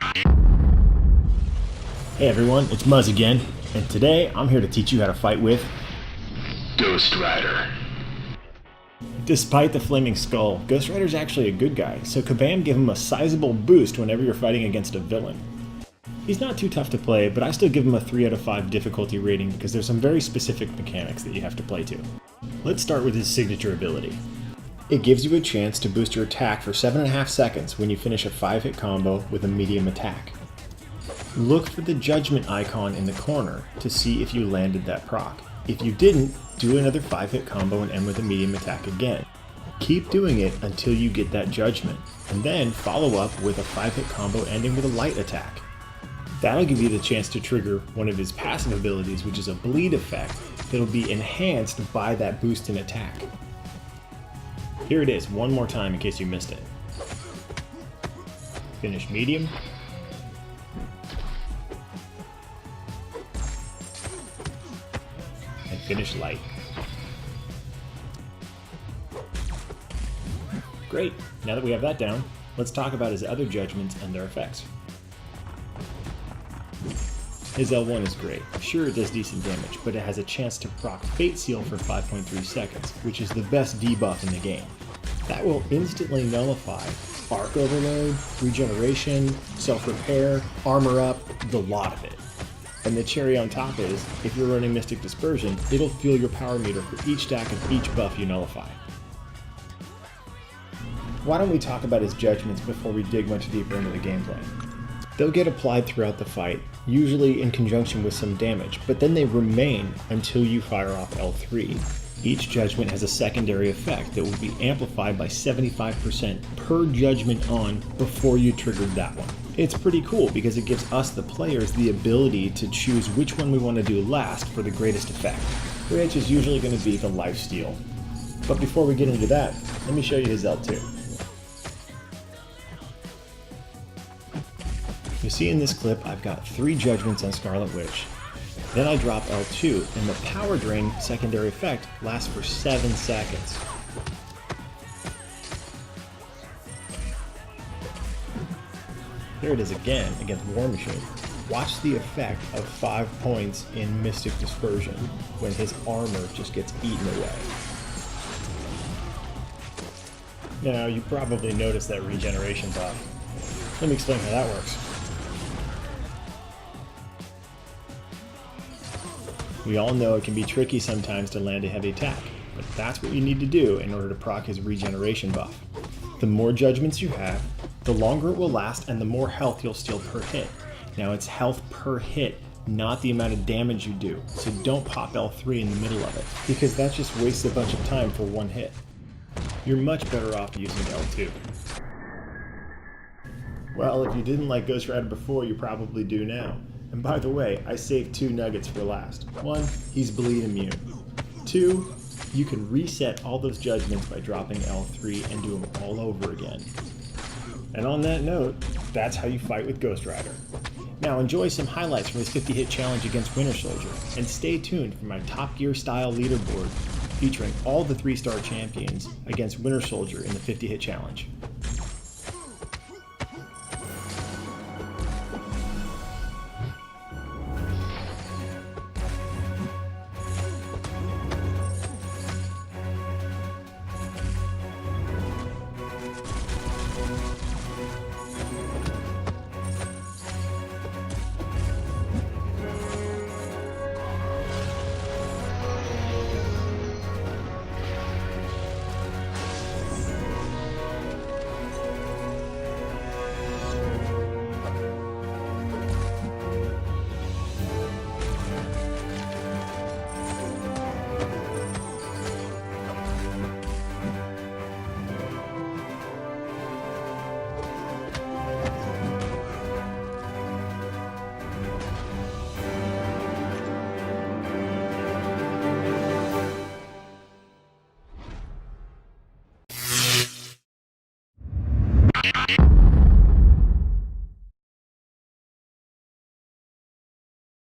Hey everyone, it's Muzz again, and today I'm here to teach you how to fight with Ghost Rider. Despite the flaming skull, Ghost Rider's actually a good guy, so Kabam give him a sizable boost whenever you're fighting against a villain. He's not too tough to play, but I still give him a 3 out of 5 difficulty rating because there's some very specific mechanics that you have to play to. Let's start with his signature ability. It gives you a chance to boost your attack for 7.5 seconds when you finish a 5-hit combo with a medium attack. Look for the judgment icon in the corner to see if you landed that proc. If you didn't, do another 5-hit combo and end with a medium attack again. Keep doing it until you get that judgment, and then follow up with a 5-hit combo ending with a light attack. That'll give you the chance to trigger one of his passive abilities, which is a bleed effect that'll be enhanced by that boost in attack. Here it is, one more time in case you missed it. Finish medium. And finish light. Great, now that we have that down, let's talk about his other judgments and their effects. His L1 is great. Sure, it does decent damage, but it has a chance to proc Fate Seal for 5.3 seconds, which is the best debuff in the game. That will instantly nullify Arc Overload, Regeneration, Self-Repair, Armor Up, the lot of it. And the cherry on top is, if you're running Mystic Dispersion, it'll fuel your power meter for each stack of each buff you nullify. Why don't we talk about his judgments before we dig much deeper into the gameplay? They'll get applied throughout the fight, usually in conjunction with some damage, but then they remain until you fire off L3. Each judgment has a secondary effect that will be amplified by 75% per judgment on before you triggered that one. It's pretty cool because it gives us, the players, the ability to choose which one we want to do last for the greatest effect, which is usually going to be the lifesteal. But before we get into that, let me show you his L2. You see in this clip, I've got 3 judgments on Scarlet Witch. Then I drop L2, and the power drain secondary effect lasts for 7 seconds. Here it is again against War Machine. Watch the effect of 5 points in Mystic Dispersion when his armor just gets eaten away. Now, you probably noticed that regeneration buff. Let me explain how that works. We all know it can be tricky sometimes to land a heavy attack, but that's what you need to do in order to proc his regeneration buff. The more judgments you have, the longer it will last and the more health you'll steal per hit. Now it's health per hit, not the amount of damage you do, so don't pop L3 in the middle of it, because that just wastes a bunch of time for one hit. You're much better off using L2. Well, if you didn't like Ghost Rider before, you probably do now. And by the way, I saved 2 nuggets for last. 1, he's bleed immune. 2, you can reset all those judgments by dropping L3 and do them all over again. And on that note, that's how you fight with Ghost Rider. Now enjoy some highlights from his 50-hit challenge against Winter Soldier, and stay tuned for my Top Gear style leaderboard featuring all the 3-star champions against Winter Soldier in the 50-hit challenge.